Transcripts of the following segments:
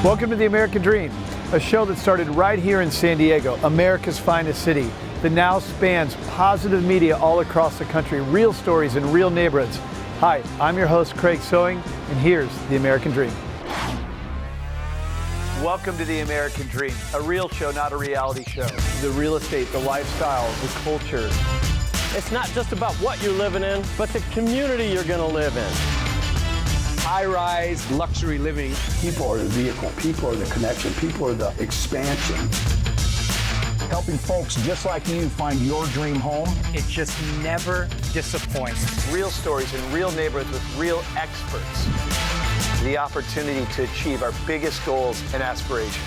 Welcome to The American Dream, a show that started right here in San Diego, America's finest city, that now spans positive media all across the country, real stories in real neighborhoods. Hi, I'm your host, Craig Sewing, and here's The American Dream. Welcome to The American Dream, a real show, not a reality show. The real estate, the lifestyle, the culture. It's not just about what you're living in, but the community you're going to live in. High-rise luxury living. People are the vehicle, people are the connection, people are the expansion. Helping folks just like you find your dream home. It just never disappoints. Real stories in real neighborhoods with real experts. The opportunity to achieve our biggest goals and aspirations.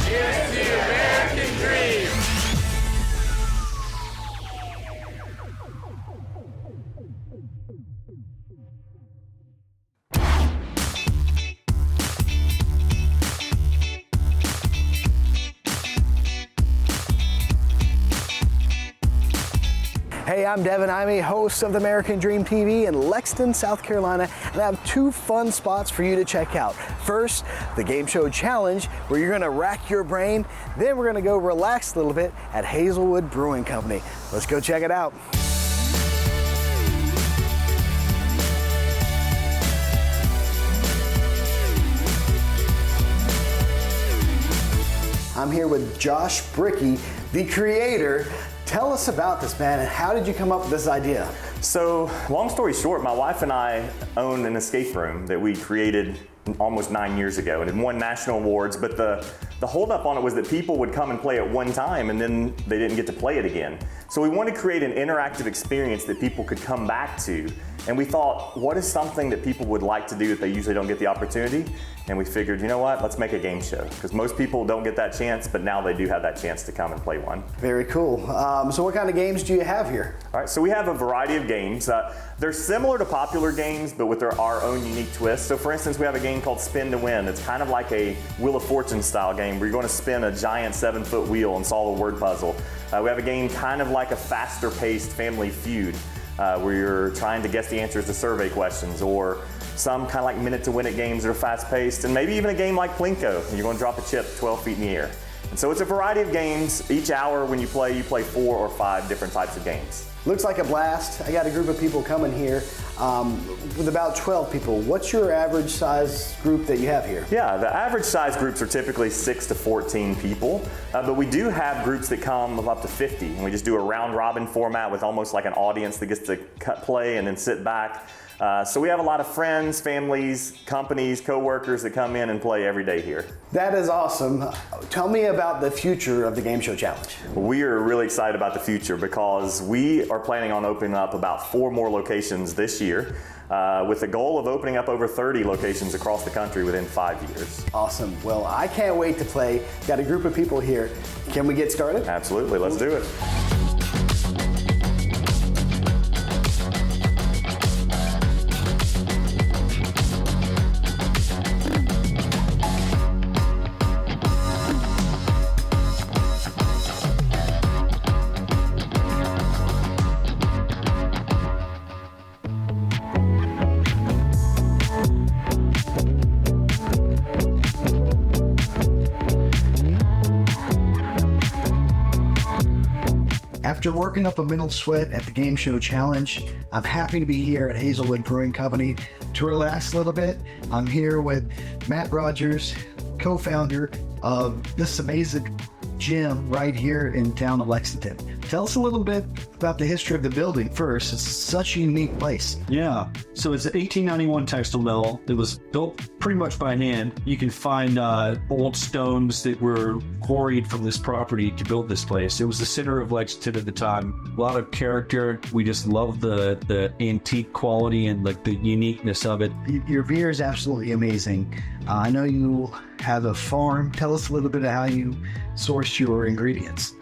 Here's the American Dream. Hey, I'm Devin Imey, host of the American Dream TV in Lexington, South Carolina, and I have two fun spots for you to check out. First, the Game Show Challenge, where you're gonna rack your brain. Then we're gonna go relax a little bit at Hazelwood Brewing Company. Let's go check it out. I'm here with Josh Brickey, the creator. Tell us about this, man, and how did you come up with this idea? So, long story short, my wife and I own an escape room that we created almost 9 years ago, and it won national awards, but the holdup on it was that people would come and play it one time and then they didn't get to play it again. So we wanted to create an interactive experience that people could come back to, and we thought, what is something that people would like to do that they usually don't get the opportunity? And we figured, you know what, let's make a game show, because most people don't get that chance, but now they do have that chance to come and play one. Very cool. So what kind of games do you have here? All right, so we have a variety of games. They're similar to popular games, but with our own unique twist. So for instance, we have a game called Spin to Win. It's kind of like a Wheel of Fortune style game where you're going to spin a giant 7-foot wheel and solve a word puzzle. We have a game kind of like a faster paced Family Feud, where you're trying to guess the answers to survey questions, or some kind of like minute to win it games that are fast paced, and maybe even a game like Plinko, and you're going to drop a chip 12 feet in the air. And so it's a variety of games. Each hour when you play 4 or 5 different types of games. Looks like a blast. I got a group of people coming here with about 12 people. What's your average size group that you have here? Yeah, the average size groups are typically 6 to 14 people, but we do have groups that come of up to 50, and we just do a round robin format with almost like an audience that gets to play and then sit back. So we have a lot of friends, families, companies, co-workers that come in and play every day here. That is awesome. Tell me about the future of the Game Show Challenge. We are really excited about the future because we are planning on opening up about 4 more locations this year, with the goal of opening up over 30 locations across the country within 5 years. Awesome. Well, I can't wait to play. Got a group of people here. Can we get started? Absolutely. Let's do it. After working up a mental sweat at the Game Show Challenge, I'm happy to be here at Hazelwood Brewing Company to relax a little bit. I'm here with Matt Rogers, co-founder of this amazing gym right here in town of Lexington. Tell us a little bit about the history of the building first. It's such a unique place. Yeah, so it's an 1891 textile mill. It was built pretty much by hand. You can find old stones that were quarried from this property to build this place. It was the center of Lexington at the time. A lot of character. We just love the antique quality and like the uniqueness of it. Your beer is absolutely amazing. I know you have a farm. Tell us a little bit of how you source your ingredients.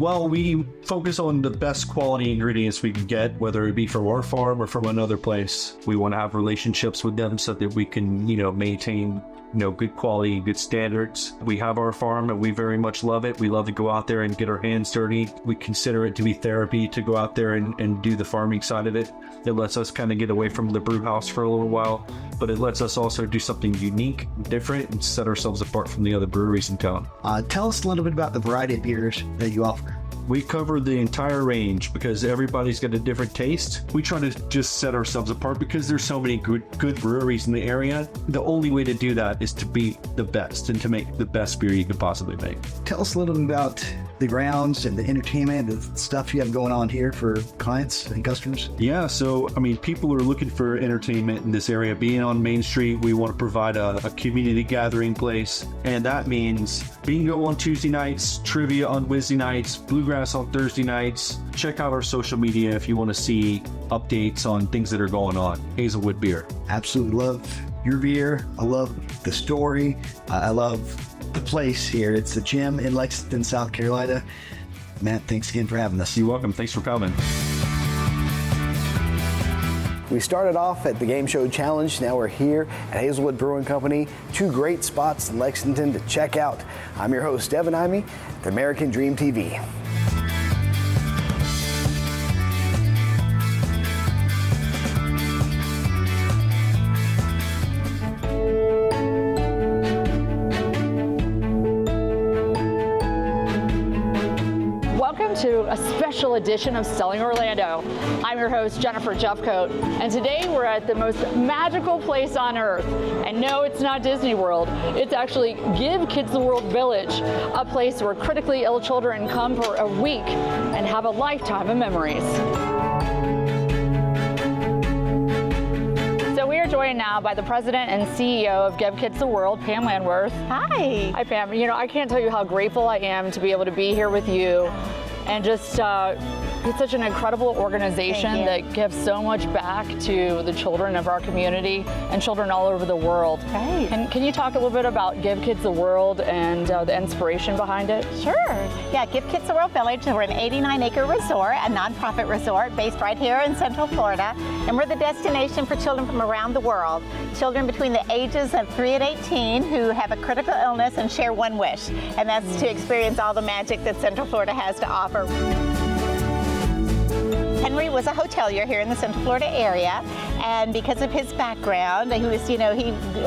Well, we focus on the best quality ingredients we can get, whether it be from our farm or from another place. We want to have relationships with them so that we can, maintain good quality, good standards. We have our farm and we very much love it. We love to go out there and get our hands dirty. We consider it to be therapy to go out there and do the farming side of it. It lets us kind of get away from the brew house for a little while, but it lets us also do something unique, different, and set ourselves apart from the other breweries in town. Tell us a little bit about the variety of beers that you offer. We cover the entire range because everybody's got a different taste. We try to just set ourselves apart because there's so many good breweries in the area. The only way to do that is to be the best and to make the best beer you could possibly make. Tell us a little bit about the grounds and the entertainment, the stuff you have going on here for clients and customers. Yeah, so people are looking for entertainment in this area. Being on Main Street, we want to provide a community gathering place, and that means bingo on Tuesday nights, trivia on Wednesday nights, bluegrass on Thursday nights. Check out our social media if you want to see updates on things that are going on. Hazelwood Beer. Absolutely love your beer. I love the story. I love the place here. It's the gym in Lexington, South Carolina. Matt, thanks again for having us. You're welcome. Thanks for coming. We started off at the Game Show Challenge. Now we're here at Hazelwood Brewing Company. Two great spots in Lexington to check out. I'm your host, Devin Imey, at American Dream TV. To a special edition of Selling Orlando. I'm your host, Jennifer Jeffcoat, and today we're at the most magical place on earth. And no, it's not Disney World. It's actually Give Kids the World Village, a place where critically ill children come for a week and have a lifetime of memories. So we are joined now by the president and CEO of Give Kids the World, Pam Landworth. Hi. Hi, Pam. I can't tell you how grateful I am to be able to be here with you. And just it's such an incredible organization that gives so much back to the children of our community and children all over the world. Right. And can you talk a little bit about Give Kids the World and the inspiration behind it? Sure. Yeah, Give Kids the World Village, we're an 89-acre resort, a nonprofit resort based right here in Central Florida. And we're the destination for children from around the world. Children between the ages of 3 and 18 who have a critical illness and share one wish. And that's to experience all the magic that Central Florida has to offer. Henry was a hotelier here in the Central Florida area, and because of his background, he was, he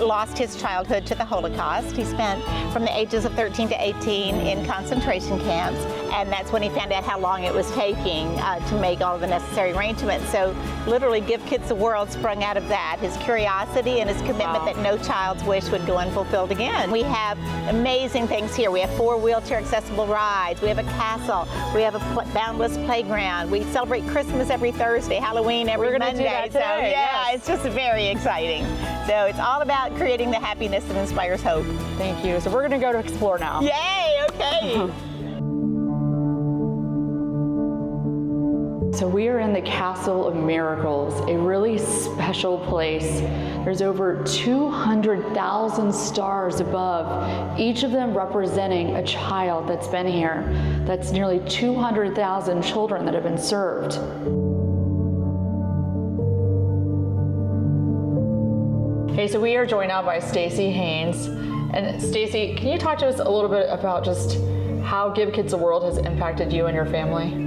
lost his childhood to the Holocaust. He spent from the ages of 13 to 18 in concentration camps, and that's when he found out how long it was taking to make all of the necessary arrangements. So literally Give Kids the World sprung out of that, his curiosity and his commitment that no child's wish would go unfulfilled again. We have amazing things here. We have 4 wheelchair accessible rides. We have a castle. We have a boundless playground. We celebrate Christmas every Thursday, Halloween every Monday. Do that today. So yeah, it's just very exciting. So it's all about creating the happiness that inspires hope. Thank you. So we're going to go to explore now. Yay, okay. So we are in the Castle of Miracles, a really special place. There's over 200,000 stars above, each of them representing a child that's been here. That's nearly 200,000 children that have been served. Okay, so we are joined now by Stacey Haynes. And Stacey, can you talk to us a little bit about just how Give Kids the World has impacted you and your family?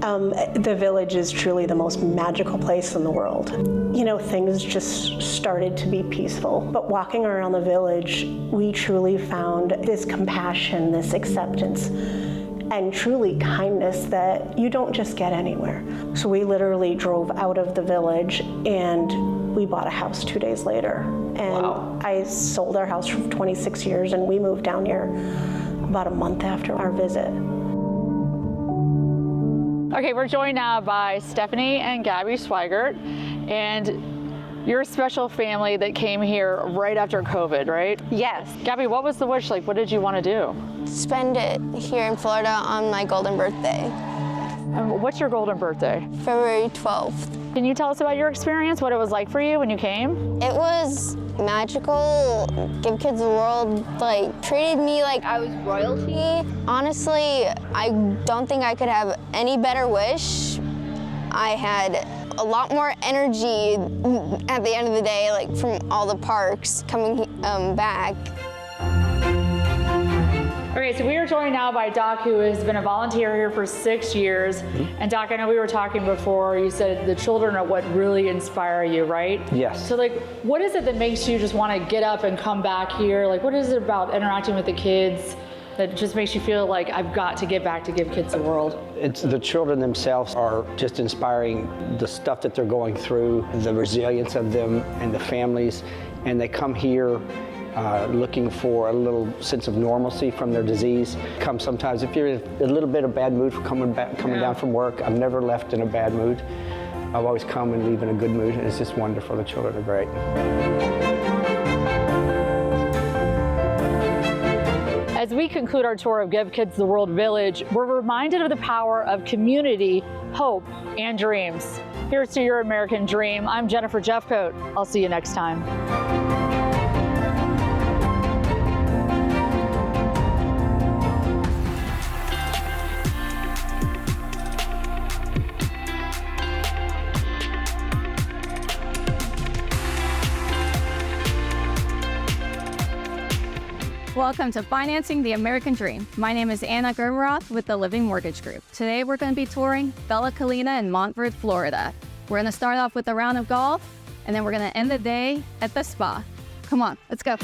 The village is truly the most magical place in the world. Things just started to be peaceful. But walking around the village, we truly found this compassion, this acceptance, and truly kindness that you don't just get anywhere. So we literally drove out of the village and we bought a house 2 days later. And wow. I sold our house for 26 years and we moved down here about a month after our visit. Okay, we're joined now by Stephanie and Gabby Swigert, and you're a special family that came here right after COVID, right? Yes. Gabby, what was the wish? What did you want to do? Spend it here in Florida on my golden birthday. What's your golden birthday? February 12th. Can you tell us about your experience, what it was like for you when you came? It was magical. Give Kids the World treated me like I was royalty. Honestly, I don't think I could have any better wish. I had a lot more energy at the end of the day, from all the parks coming back. Okay, so we are joined now by Doc, who has been a volunteer here for 6 years. And Doc, I know we were talking before, you said the children are what really inspire you, right? Yes. So what is it that makes you just want to get up and come back here? What is it about interacting with the kids that just makes you feel like I've got to get back to Give Kids the World? It's the children themselves are just inspiring, the stuff that they're going through, the resilience of them and the families, and they come here looking for a little sense of normalcy from their disease. Come sometimes, if you're in a little bit of bad mood for coming down from work, I've never left in a bad mood. I've always come and leave in a good mood, and it's just wonderful. The children are great. As we conclude our tour of Give Kids the World Village, we're reminded of the power of community, hope, and dreams. Here's to your American dream. I'm Jennifer Jeffcoat. I'll see you next time. Welcome to Financing the American Dream. My name is Anna Germeroth with the Living Mortgage Group. Today we're going to be touring Bella Colina in Montverde, Florida. We're going to start off with a round of golf, and then we're going to end the day at the spa. Come on, let's go.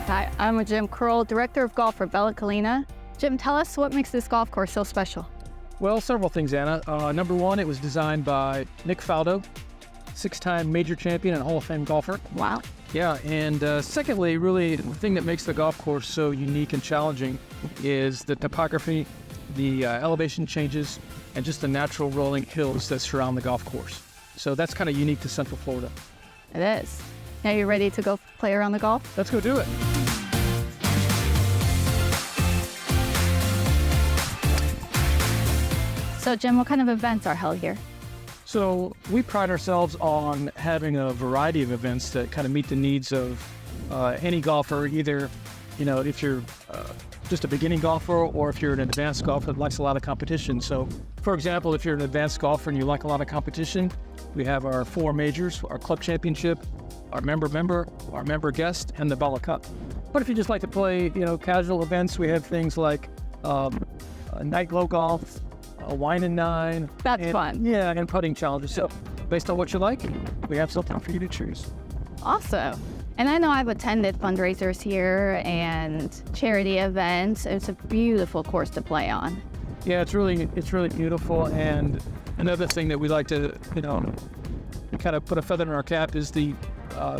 Hi, I'm Jim Curl, Director of Golf for Bella Colina. Jim, tell us what makes this golf course so special. Well, several things, Anna. Number one, it was designed by Nick Faldo, 6-time major champion and Hall of Fame golfer. Wow. Yeah, and secondly, really, the thing that makes the golf course so unique and challenging is the topography, the elevation changes, and just the natural rolling hills that surround the golf course. So that's kind of unique to Central Florida. It is. Now you ready to go play around the golf? Let's go do it. So Jim, what kind of events are held here? So we pride ourselves on having a variety of events that kind of meet the needs of any golfer, either, if you're just a beginning golfer or if you're an advanced golfer that likes a lot of competition. So, for example, if you're an advanced golfer and you like a lot of competition, we have our 4 majors, our club championship, our member, our member guest, and the Bella Cup. But if you just like to play, casual events, we have things like night glow golf, a wine and dine. That's fun. Yeah, and putting challenges. So based on what you like, we have something for you to choose. Awesome. And I know I've attended fundraisers here and charity events. It's a beautiful course to play on. Yeah, it's really beautiful. And another thing that we like to, kind of put a feather in our cap is the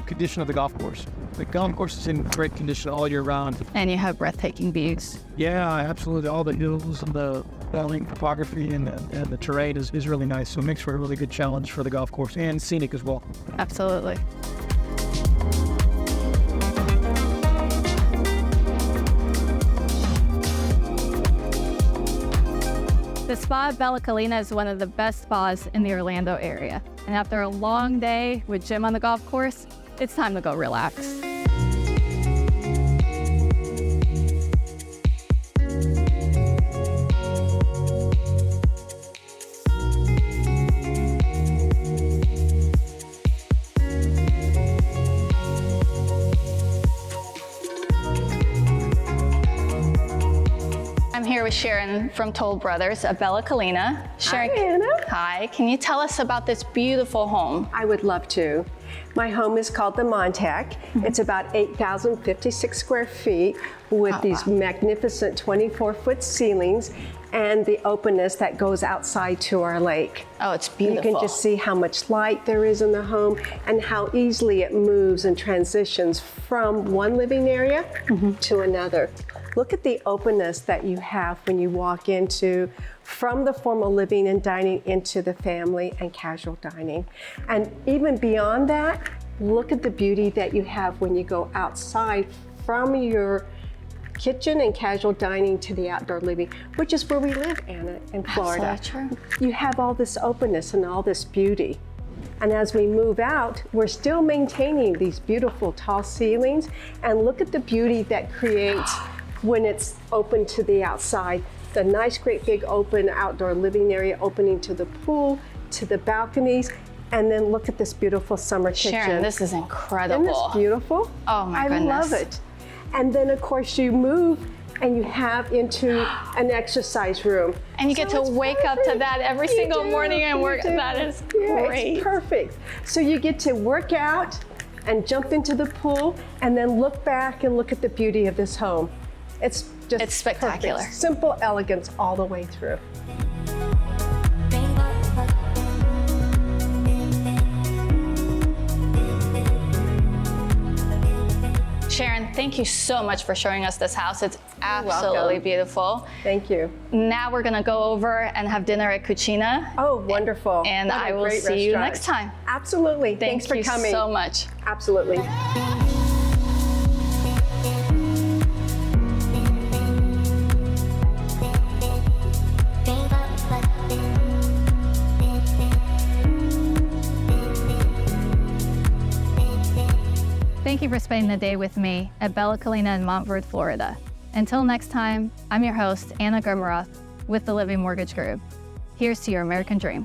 condition of the golf course. The golf course is in great condition all year round. And you have breathtaking views. Yeah, absolutely. All the hills and the valley topography and the terrain is really nice. So it makes for a really good challenge for the golf course and scenic as well. Absolutely. The spa at Bella Colina is one of the best spas in the Orlando area. And after a long day with Jim on the golf course, it's time to go relax. I'm here with Sharon from Toll Brothers at Bella Colina. Sharon, hi, Anna. Hi, can you tell us about this beautiful home? I would love to. My home is called the Montec. It's about 8,056 square feet with these magnificent 24-foot ceilings and the openness that goes outside to our lake. Oh, it's beautiful. You can just see how much light there is in the home and how easily it moves and transitions from one living area to another. Look at the openness that you have when you walk into from the formal living and dining into the family and casual dining. And even beyond that, look at the beauty that you have when you go outside from your kitchen and casual dining to the outdoor living, which is where we live, Anna, in Florida. Absolutely true. You have all this openness and all this beauty. And as we move out, we're still maintaining these beautiful tall ceilings. And look at the beauty that creates when it's open to the outside. The nice, great big open outdoor living area opening to the pool, to the balconies. And then look at this beautiful summer kitchen. Sharon, this is incredible. Isn't this beautiful? Oh my goodness. I love it. And then of course you move and you have into an exercise room. And you get to wake up to that every single morning and work. That is great. It's perfect. So you get to work out and jump into the pool and then look back and look at the beauty of this home. It's spectacular. Perfect. Simple elegance all the way through. Sharon, thank you so much for showing us this house. It's absolutely beautiful. Thank you. Now we're gonna go over and have dinner at Cucina. Oh, wonderful. And I will see you next time. Absolutely. Thanks for coming. Thank you so much. Absolutely. Thank you for spending the day with me at Bella Collina in Montverde, Florida. Until next time, I'm your host, Anna Gurmaroth, with the Living Mortgage Group. Here's to your American dream.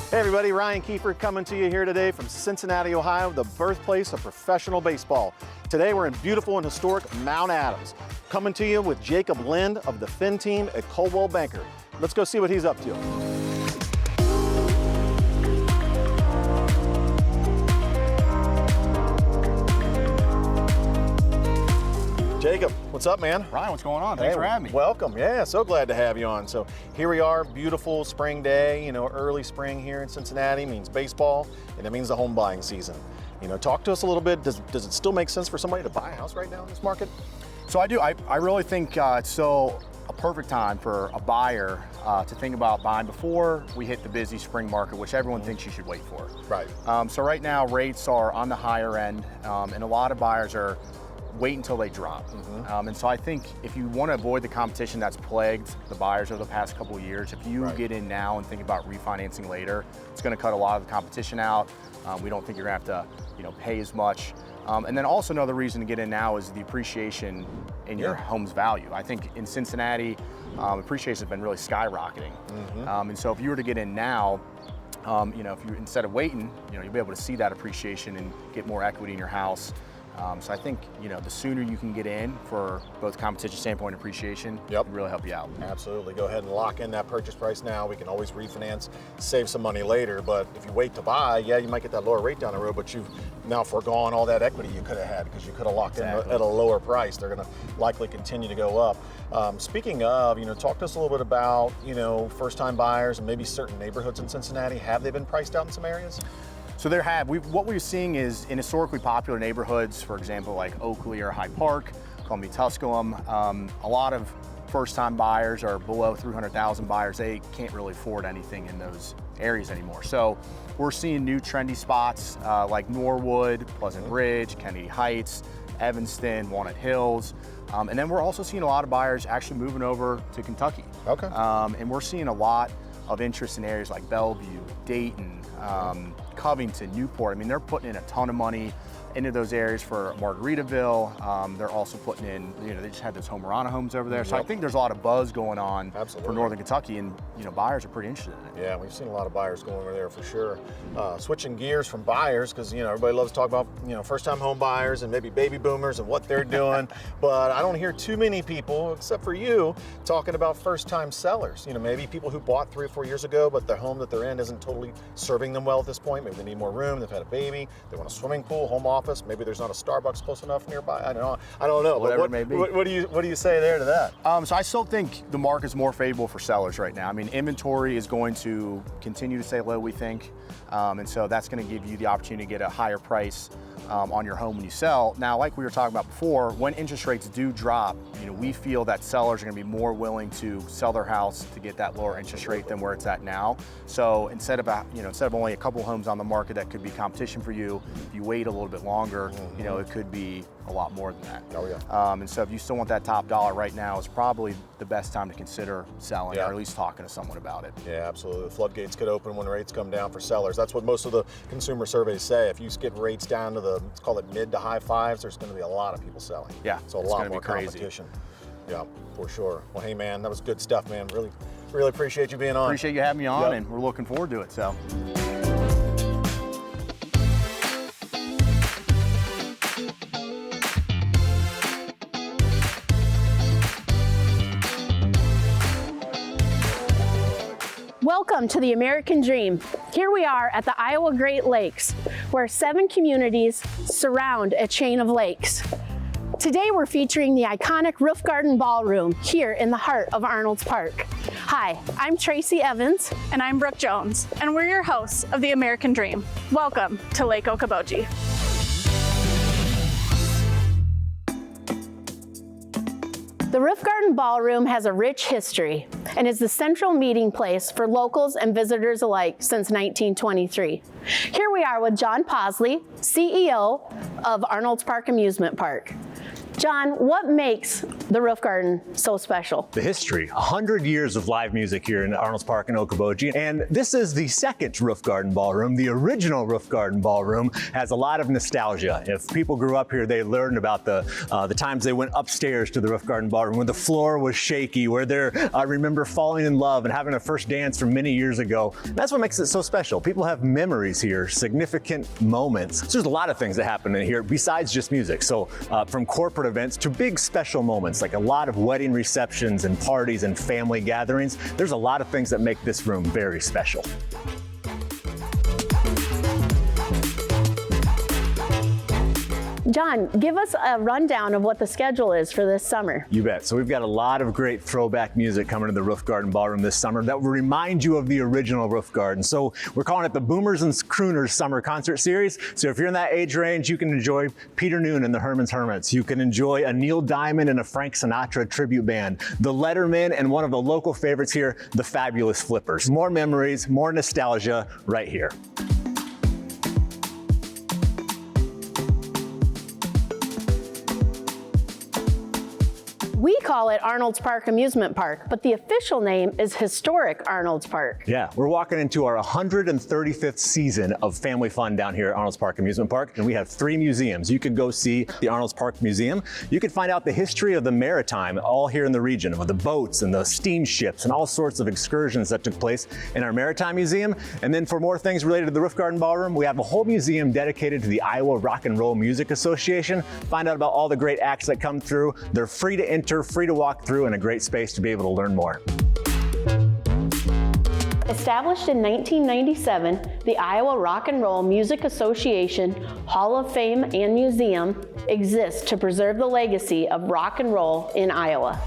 Hey everybody, Ryan Kiefer coming to you here today from Cincinnati, Ohio, the birthplace of professional baseball. Today we're in beautiful and historic Mount Adams. Coming to you with Jacob Lind of the Fin team at Coldwell Banker. Let's go see what he's up to. Jacob, what's up, man? Ryan, what's going on? Thanks for having me. Welcome. Yeah, so glad to have you on. So here we are, beautiful spring day. You know, early spring here in Cincinnati means baseball, and it means the home buying season. You know, talk to us a little bit. Does it still make sense for somebody to buy a house right now in this market? So I do. I really think it's still a perfect time for a buyer to think about buying before we hit the busy spring market, which everyone thinks you should wait for. Right. So right now, rates are on the higher end, and a lot of buyers are wait until they drop. And so I think if you want to avoid the competition that's plagued the buyers over the past couple of years, if you get in now and think about refinancing later, it's going to cut a lot of the competition out. We don't think you're going to have to, pay as much. And then also another reason to get in now is the appreciation in your home's value. I think in Cincinnati, appreciation has been really skyrocketing. And so if you were to get in now, if you instead of waiting, you'll be able to see that appreciation and get more equity in your house. So I think, the sooner you can get in for both competition standpoint and appreciation, it'll really help you out. Absolutely. Go ahead and lock in that purchase price now. We can always refinance, save some money later. But if you wait to buy, you might get that lower rate down the road, but you've now foregone all that equity you could have had because you could have locked in at a lower price. They're going to likely continue to go up. Speaking of, talk to us a little bit about, first-time buyers and maybe certain neighborhoods in Cincinnati. Have they been priced out in some areas? So what we're seeing is in historically popular neighborhoods, for example, like Oakley or Hyde Park, Columbia Tusculum, a lot of first-time buyers are below 300,000 buyers. They can't really afford anything in those areas anymore. So we're seeing new trendy spots like Norwood, Pleasant Ridge, Kennedy Heights, Evanston, Walnut Hills. And then we're also seeing a lot of buyers actually moving over to Kentucky. Okay. And we're seeing a lot of interest in areas like Bellevue, Dayton, Covington, Newport. I mean, they're putting in a ton of money into those areas for Margaritaville. They're also putting in, they just had those Homerana homes over there. So I think there's a lot of buzz going on for Northern Kentucky, and buyers are pretty interested in it. Yeah, we've seen a lot of buyers going over there for sure. Switching gears from buyers, because everybody loves to talk about first-time home buyers and maybe baby boomers and what they're doing, but I don't hear too many people, except for you, talking about first-time sellers. Maybe people who bought 3 or 4 years ago, but the home that they're in isn't totally serving them well at this point. Maybe they need more room. They've had a baby. They want a swimming pool, home office. Maybe there's not a Starbucks close enough nearby. I don't know. Whatever it may be. What do you say there to that? So I still think the market's more favorable for sellers right now. I mean, inventory is going to continue to stay low, we think. And so that's going to give you the opportunity to get a higher price on your home when you sell. Now, like we were talking about before, when interest rates do drop, we feel that sellers are going to be more willing to sell their house to get that lower interest rate than where it's at now. So instead of only a couple homes on the market that could be competition for you, if you wait a little bit longer, it could be a lot more than that. Oh yeah. And so if you still want that top dollar right now, is probably the best time to consider selling, or at least talking to someone about it. Yeah, absolutely. The floodgates could open when rates come down for sellers. That's what most of the consumer surveys say. If you get rates down to let's call it mid to high fives, there's going to be a lot of people selling. Yeah, so a lot more competition. Yeah, for sure. Well, hey man, that was good stuff, man. Really appreciate you being on. Appreciate you having me on, and we're looking forward to it. So. Welcome to the American Dream. Here we are at the Iowa Great Lakes, where 7 communities surround a chain of lakes. Today we're featuring the iconic Roof Garden Ballroom here in the heart of Arnold's Park. Hi, I'm Tracy Evans. And I'm Brooke Jones, and we're your hosts of the American Dream. Welcome to Lake Okoboji. The Roof Garden Ballroom has a rich history and is the central meeting place for locals and visitors alike since 1923. Here we are with John Posley, CEO of Arnold's Park Amusement Park. John, what makes the Roof Garden so special? The history, 100 years of live music here in Arnold's Park in Okoboji. And this is the second Roof Garden Ballroom. The original Roof Garden Ballroom has a lot of nostalgia. If people grew up here, they learned about the times they went upstairs to the Roof Garden Ballroom when the floor was shaky, where I remember falling in love and having a first dance from many years ago. And that's what makes it so special. People have memories here, significant moments. So there's a lot of things that happen in here besides just music. So from corporate events to big special moments, like a lot of wedding receptions and parties and family gatherings. There's a lot of things that make this room very special. John, give us a rundown of what the schedule is for this summer. You bet. So we've got a lot of great throwback music coming to the Roof Garden Ballroom this summer that will remind you of the original Roof Garden. So we're calling it the Boomers and Crooners Summer Concert Series. So if you're in that age range, you can enjoy Peter Noon and the Herman's Hermits. You can enjoy a Neil Diamond and a Frank Sinatra tribute band, the Letterman, and one of the local favorites here, the Fabulous Flippers. More memories, more nostalgia right here. We call it Arnold's Park Amusement Park, but the official name is Historic Arnold's Park. Yeah, we're walking into our 135th season of family fun down here at Arnold's Park Amusement Park, and we have 3 museums. You could go see the Arnold's Park Museum. You could find out the history of the maritime all here in the region, with the boats and the steamships and all sorts of excursions that took place in our Maritime Museum. And then for more things related to the Roof Garden Ballroom, we have a whole museum dedicated to the Iowa Rock and Roll Music Association. Find out about all the great acts that come through. They're free to enter, free to walk through, and a great space to be able to learn more. Established in 1997, the Iowa Rock and Roll Music Association Hall of Fame and Museum exists to preserve the legacy of rock and roll in Iowa.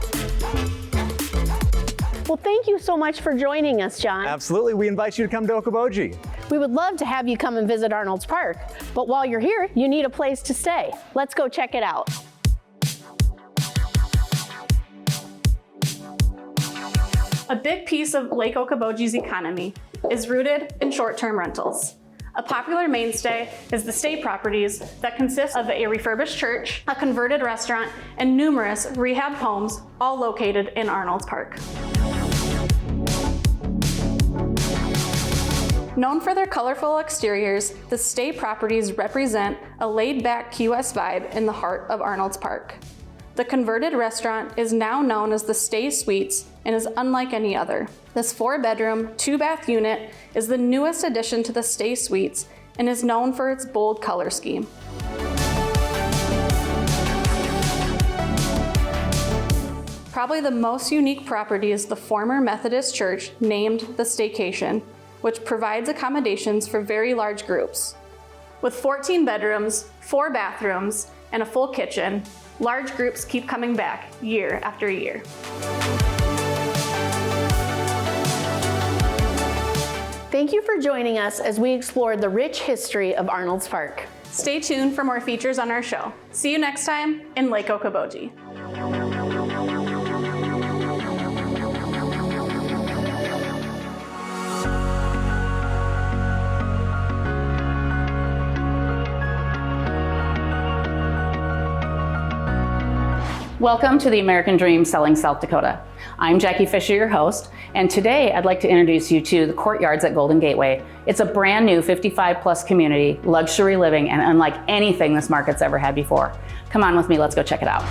Well, thank you so much for joining us, John. Absolutely. We invite you to come to Okoboji. We would love to have you come and visit Arnold's Park, but while you're here, you need a place to stay. Let's go check it out. A big piece of Lake Okoboji's economy is rooted in short-term rentals. A popular mainstay is the stay properties that consist of a refurbished church, a converted restaurant, and numerous rehab homes, all located in Arnold's Park. Known for their colorful exteriors, the stay properties represent a laid-back Key West vibe in the heart of Arnold's Park. The converted restaurant is now known as the Stay Suites and is unlike any other. This 4-bedroom, 2-bath unit is the newest addition to the Stay Suites and is known for its bold color scheme. Probably the most unique property is the former Methodist church named the Staycation, which provides accommodations for very large groups. With 14 bedrooms, 4 bathrooms, and a full kitchen, large groups keep coming back year after year. Thank you for joining us as we explored the rich history of Arnold's Park. Stay tuned for more features on our show. See you next time in Lake Okoboji. Welcome to the American Dream Selling South Dakota. I'm Jackie Fischer, your host, and today I'd like to introduce you to the Courtyards at Golden Gateway. It's a brand new 55+ community, luxury living, and unlike anything this market's ever had before. Come on with me, let's go check it out.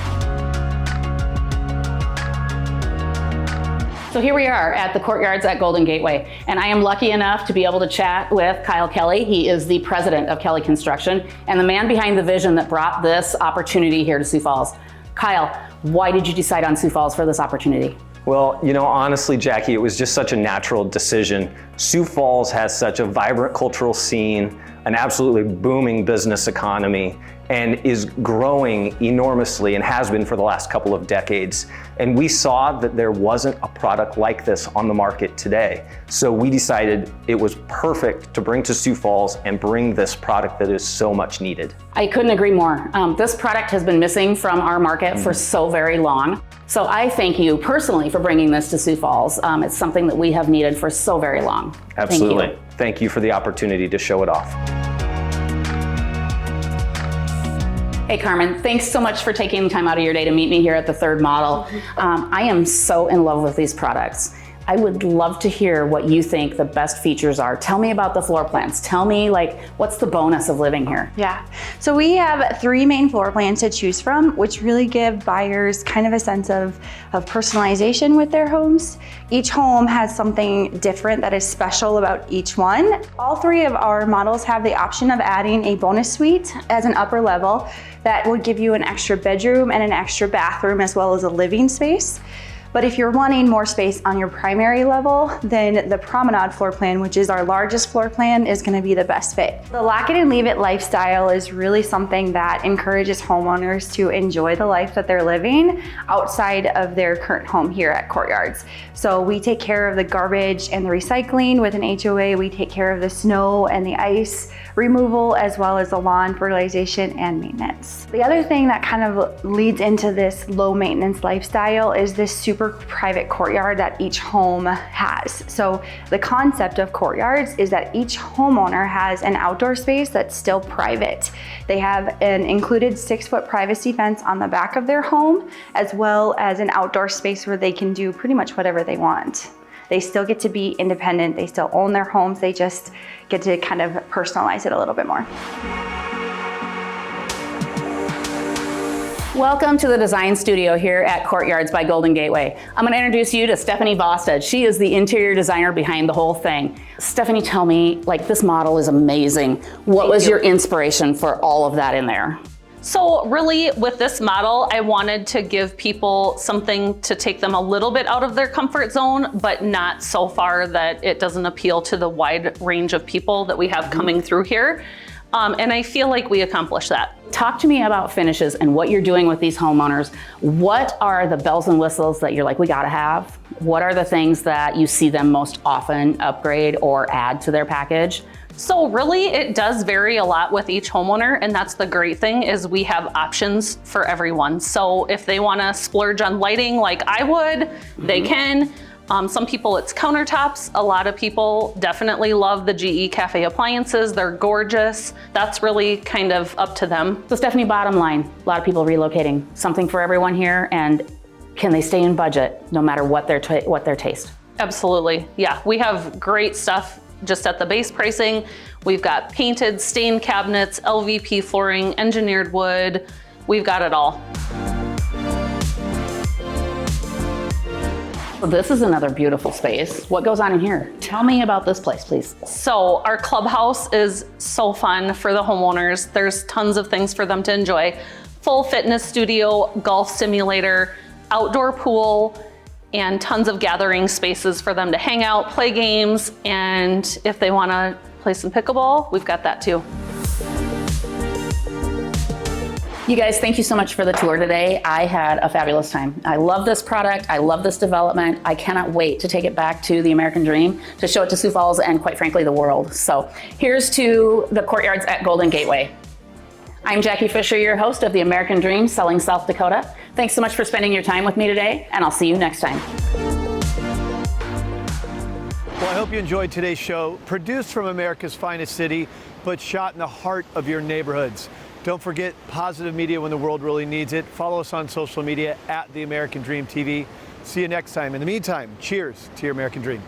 So here we are at the Courtyards at Golden Gateway, and I am lucky enough to be able to chat with Kyle Kelly. He is the president of Kelly Construction and the man behind the vision that brought this opportunity here to Sioux Falls. Kyle, why did you decide on Sioux Falls for this opportunity? Well, you know, honestly, Jackie, it was just such a natural decision. Sioux Falls has such a vibrant cultural scene, an absolutely booming business economy, and is growing enormously and has been for the last couple of decades. And we saw that there wasn't a product like this on the market today. So we decided it was perfect to bring to Sioux Falls and bring this product that is so much needed. I couldn't agree more. This product has been missing from our market for so very long. So I thank you personally for bringing this to Sioux Falls. It's something that we have needed for so very long. Absolutely. Thank you for the opportunity to show it off. Hey Carmen, thanks so much for taking time out of your day to meet me here at the third model. I am so in love with these products. I would love to hear what you think the best features are. Tell me about the floor plans. Tell me, like, what's the bonus of living here? Yeah, so we have 3 main floor plans to choose from, which really give buyers kind of a sense of personalization with their homes. Each home has something different that is special about each one. All 3 of our models have the option of adding a bonus suite as an upper level that would give you an extra bedroom and an extra bathroom as well as a living space. But if you're wanting more space on your primary level, then the promenade floor plan, which is our largest floor plan, is gonna be the best fit. The lock it and leave it lifestyle is really something that encourages homeowners to enjoy the life that they're living outside of their current home here at Courtyards. So we take care of the garbage and the recycling with an HOA. We take care of the snow and the ice removal, as well as the lawn fertilization and maintenance. The other thing that kind of leads into this low maintenance lifestyle is this super private courtyard that each home has. So the concept of Courtyards is that each homeowner has an outdoor space that's still private. They have an included 6-foot privacy fence on the back of their home, as well as an outdoor space where they can do pretty much whatever they want. They still get to be independent, they still own their homes, they just get to kind of personalize it a little bit more. Welcome to the design studio here at Courtyards by Golden Gateway. I'm gonna introduce you to Stephanie Bosted. She is the interior designer behind the whole thing. Stephanie, tell me, like, this model is amazing. What was your inspiration for all of that in there? So really with this model, I wanted to give people something to take them a little bit out of their comfort zone, but not so far that it doesn't appeal to the wide range of people that we have coming through here. And I feel like we accomplished that. Talk to me about finishes and what you're doing with these homeowners. What are the bells and whistles that you're like, we gotta have? What are the things that you see them most often upgrade or add to their package? So really it does vary a lot with each homeowner, and that's the great thing is we have options for everyone. So if they wanna splurge on lighting like I would, they can. Some people it's countertops. A lot of people definitely love the GE Cafe appliances. They're gorgeous. That's really kind of up to them. So Stephanie, bottom line, a lot of people relocating. Something for everyone here, and can they stay in budget no matter what their taste? Absolutely, yeah. We have great stuff just at the base pricing. We've got painted, stained cabinets, LVP flooring, engineered wood. We've got it all. So this is another beautiful space. What goes on in here? Tell me about this place, please. So our clubhouse is so fun for the homeowners. There's tons of things for them to enjoy. Full fitness studio, golf simulator, outdoor pool, and tons of gathering spaces for them to hang out, play games, and if they want to play some pickleball, we've got that too. You guys, thank you so much for the tour today. I had a fabulous time. I love this product. I love this development. I cannot wait to take it back to the American Dream, to show it to Sioux Falls and, quite frankly, the world. So here's to the Courtyards at Golden Gateway. I'm Jackie Fischer, your host of the American Dream Selling South Dakota. Thanks so much for spending your time with me today, and I'll see you next time. Well, I hope you enjoyed today's show, produced from America's finest city, but shot in the heart of your neighborhoods. Don't forget positive media when the world really needs it. Follow us on social media at The American Dream TV. See you next time. In the meantime, cheers to your American Dream.